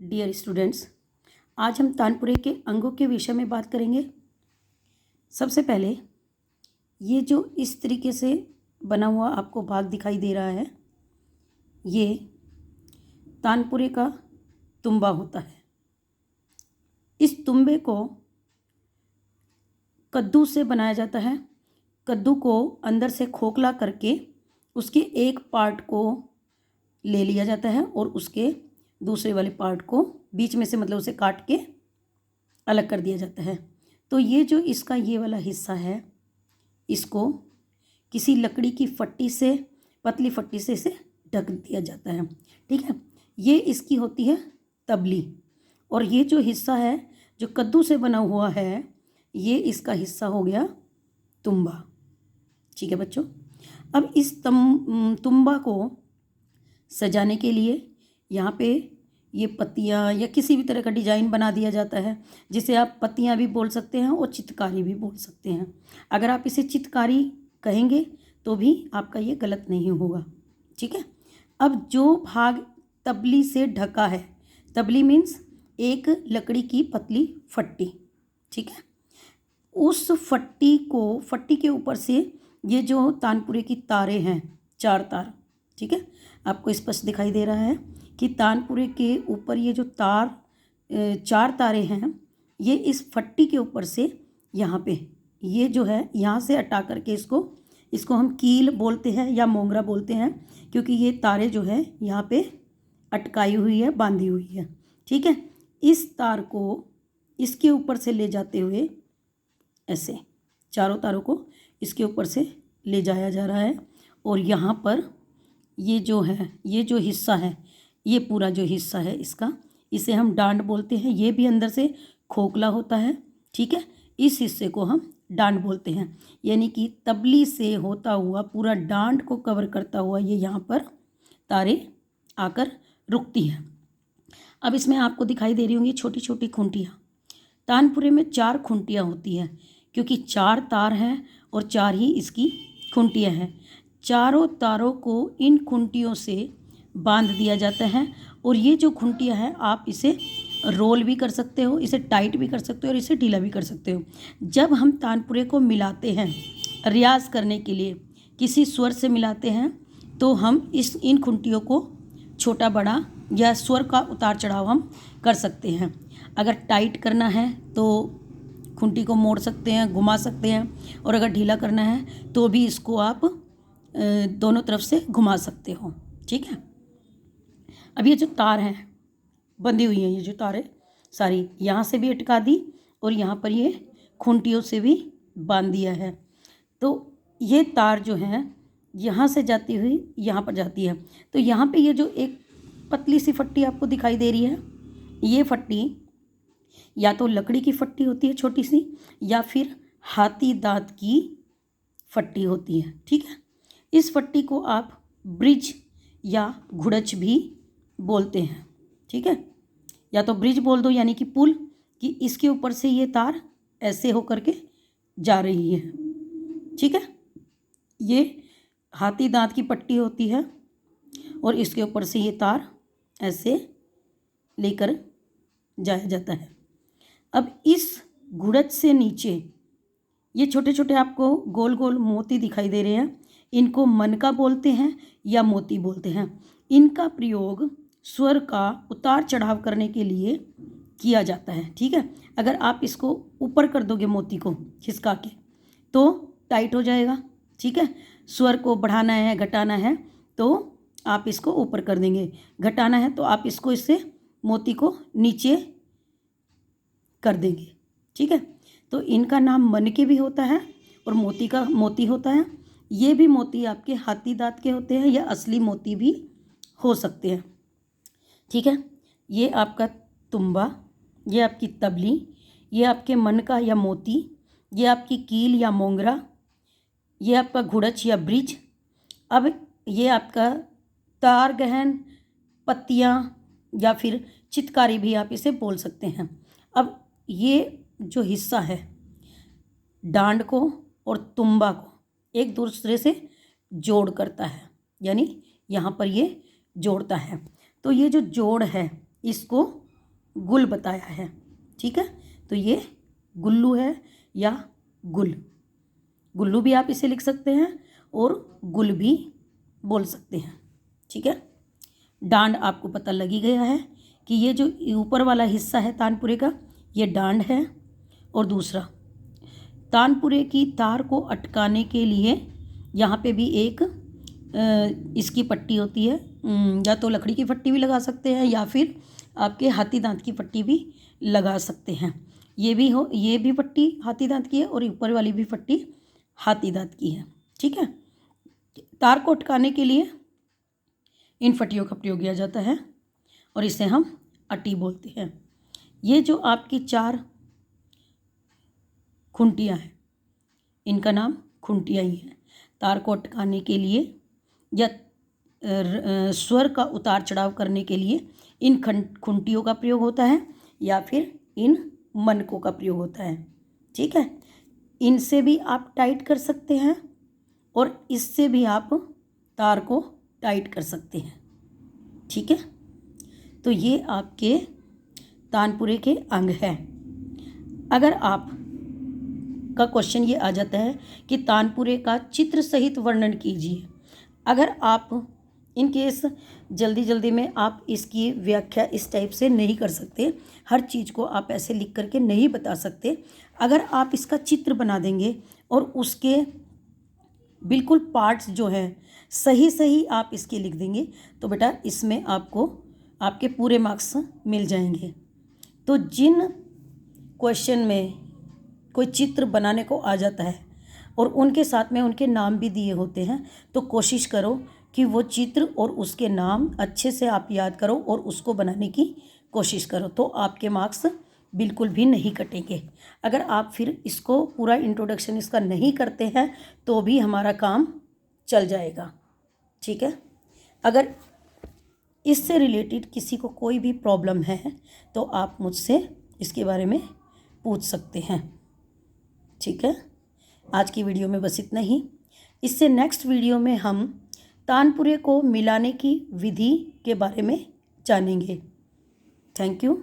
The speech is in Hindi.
डियर स्टूडेंट्स, आज हम तानपुरे के अंगों के विषय में बात करेंगे। सबसे पहले ये जो इस तरीके से बना हुआ आपको भाग दिखाई दे रहा है, ये तानपुरे का तुम्बा होता है। इस तुम्बे को कद्दू से बनाया जाता है। कद्दू को अंदर से खोखला करके उसके एक पार्ट को ले लिया जाता है और उसके दूसरे वाले पार्ट को बीच में से मतलब उसे काट के अलग कर दिया जाता है। तो ये जो इसका ये वाला हिस्सा है, इसको किसी लकड़ी की फट्टी से, पतली फट्टी से इसे ढक दिया जाता है। ठीक है, ये इसकी होती है तबली। और ये जो हिस्सा है जो कद्दू से बना हुआ है, ये इसका हिस्सा हो गया तुम्बा। ठीक है बच्चों, अब इस तुम्बा को सजाने के लिए यहाँ पे ये पत्तियाँ या किसी भी तरह का डिजाइन बना दिया जाता है, जिसे आप पत्तियाँ भी बोल सकते हैं और चित्रकारी भी बोल सकते हैं। अगर आप इसे चित्रकारी कहेंगे तो भी आपका ये गलत नहीं होगा। ठीक है, अब जो भाग तबली से ढका है, तबली मीन्स एक लकड़ी की पतली फट्टी। ठीक है, उस फट्टी के ऊपर से ये जो तानपुरे की तारे हैं, 4 तार, ठीक है, आपको स्पष्ट दिखाई दे रहा है कि तानपुरे के ऊपर ये जो 4 तारे हैं, ये इस फट्टी के ऊपर से यहाँ पे ये जो है यहाँ से हटा करके इसको हम कील बोलते हैं या मोंगरा बोलते हैं, क्योंकि ये तारे जो है यहाँ पे अटकाई हुई है, बांधी हुई है। ठीक है, इस तार को इसके ऊपर से ले जाते हुए ऐसे चारों तारों को इसके ऊपर से ले जाया जा रहा है और यहाँ पर ये जो है, ये जो हिस्सा है, ये पूरा जो हिस्सा है इसका, इसे हम डांड बोलते हैं। ये भी अंदर से खोखला होता है। ठीक है, इस हिस्से को हम डांड बोलते हैं, यानी कि तबली से होता हुआ पूरा डांड को कवर करता हुआ ये यहाँ पर तारे आकर रुकती हैं। अब इसमें आपको दिखाई दे रही होंगी छोटी छोटी खूंटियाँ। तानपुरे में 4 खूंटियाँ होती हैं, क्योंकि 4 तार हैं और 4 ही इसकी खूंटियाँ हैं। चारों तारों को इन खूंटियों से बांध दिया जाता है और ये जो खूंटियाँ हैं, आप इसे रोल भी कर सकते हो, इसे टाइट भी कर सकते हो और इसे ढीला भी कर सकते हो। जब हम तानपुरे को मिलाते हैं रियाज करने के लिए, किसी स्वर से मिलाते हैं, तो हम इन खूंटियों को छोटा बड़ा या स्वर का उतार चढ़ाव हम कर सकते हैं। अगर टाइट करना है तो खूंटी को मोड़ सकते हैं, घुमा सकते हैं, और अगर ढीला करना है तो भी इसको आप दोनों तरफ से घुमा सकते हो। ठीक है, अब ये जो तार हैं बंधी हुई हैं, ये जो तारें सारी यहाँ से भी अटका दी और यहाँ पर ये खूंटियों से भी बांध दिया है। तो ये तार जो हैं यहाँ से जाती हुई यहाँ पर जाती है। तो यहाँ पे ये जो एक पतली सी फट्टी आपको दिखाई दे रही है, ये फट्टी या तो लकड़ी की फट्टी होती है छोटी सी, या फिर हाथी दांत की फट्टी होती है। ठीक है, इस फट्टी को आप ब्रिज या घुड़च भी बोलते हैं। ठीक है, या तो ब्रिज बोल दो यानी कि पुल, कि इसके ऊपर से ये तार ऐसे होकर के जा रही है। ठीक है, ये हाथी दांत की पट्टी होती है और इसके ऊपर से ये तार ऐसे लेकर जाया जाता है। अब इस घुड़च से नीचे ये छोटे छोटे आपको गोल गोल मोती दिखाई दे रहे हैं, इनको मनका बोलते हैं या मोती बोलते हैं। इनका प्रयोग स्वर का उतार चढ़ाव करने के लिए किया जाता है। ठीक है, अगर आप इसको ऊपर कर दोगे मोती को खिसका के तो टाइट हो जाएगा। ठीक है, स्वर को बढ़ाना है, घटाना है तो आप इसको ऊपर कर देंगे, घटाना है तो आप इसको इससे मोती को नीचे कर देंगे। ठीक है, तो इनका नाम मनके भी होता है और मोती होता है। ये भी मोती आपके हाथी दांत के होते हैं या असली मोती भी हो सकते हैं। ठीक है, ये आपका तुम्बा, ये आपकी तबली, ये आपके मनका या मोती, ये आपकी कील या मोंगरा, ये आपका घुड़च या ब्रिज। अब ये आपका तार गहन, पत्तियाँ या फिर चित्रकारी भी आप इसे बोल सकते हैं। अब ये जो हिस्सा है डांड को और तुम्बा को एक दूसरे से जोड़ करता है, यानी यहाँ पर ये जोड़ता है। तो ये जो जोड़ है इसको गुल बताया है। ठीक है, तो ये गुल्लू है या गुल। गुल्लू भी आप इसे लिख सकते हैं और गुल भी बोल सकते हैं। ठीक है, डांड आपको पता लग ही गया है कि ये जो ऊपर वाला हिस्सा है तानपुरे का, ये डांड है। और दूसरा, तानपुरे की तार को अटकाने के लिए यहाँ पे भी एक इसकी पट्टी होती है, या तो लकड़ी की पट्टी भी लगा सकते हैं या फिर आपके हाथी दांत की पट्टी भी लगा सकते हैं। ये भी पट्टी हाथी दांत की है और ऊपर वाली भी पट्टी हाथी दांत की है। ठीक है, तार को अटकाने के लिए इन पट्टियों का प्रयोग किया जाता है और इसे हम अटी बोलते हैं। ये जो आपकी 4 खुंटियाँ हैं, इनका नाम खुंटियाँ ही है। तार को अटकाने के लिए या स्वर का उतार चढ़ाव करने के लिए इन खुंटियों का प्रयोग होता है या फिर इन मनकों का प्रयोग होता है। ठीक है, इनसे भी आप टाइट कर सकते हैं और इससे भी आप तार को टाइट कर सकते हैं। ठीक है, तो ये आपके तानपुरे के अंग हैं। अगर आप का क्वेश्चन ये आ जाता है कि तानपुरे का चित्र सहित वर्णन कीजिए। अगर आप इन केस जल्दी में आप इसकी व्याख्या इस टाइप से नहीं कर सकते, हर चीज़ को आप ऐसे लिख करके नहीं बता सकते। अगर आप इसका चित्र बना देंगे और उसके बिल्कुल पार्ट्स जो हैं सही आप इसके लिख देंगे तो बेटा इसमें आपको आपके पूरे मार्क्स मिल जाएंगे। तो जिन क्वेश्चन में कोई चित्र बनाने को आ जाता है और उनके साथ में उनके नाम भी दिए होते हैं, तो कोशिश करो कि वो चित्र और उसके नाम अच्छे से आप याद करो और उसको बनाने की कोशिश करो, तो आपके मार्क्स बिल्कुल भी नहीं कटेंगे। अगर आप फिर इसको पूरा इंट्रोडक्शन इसका नहीं करते हैं तो भी हमारा काम चल जाएगा। ठीक है, अगर इससे रिलेटेड किसी को कोई भी प्रॉब्लम है तो आप मुझसे इसके बारे में पूछ सकते हैं। ठीक है, आज की वीडियो में बस इतना ही। इससे नेक्स्ट वीडियो में हम तानपुरे को मिलाने की विधि के बारे में जानेंगे। Thank you.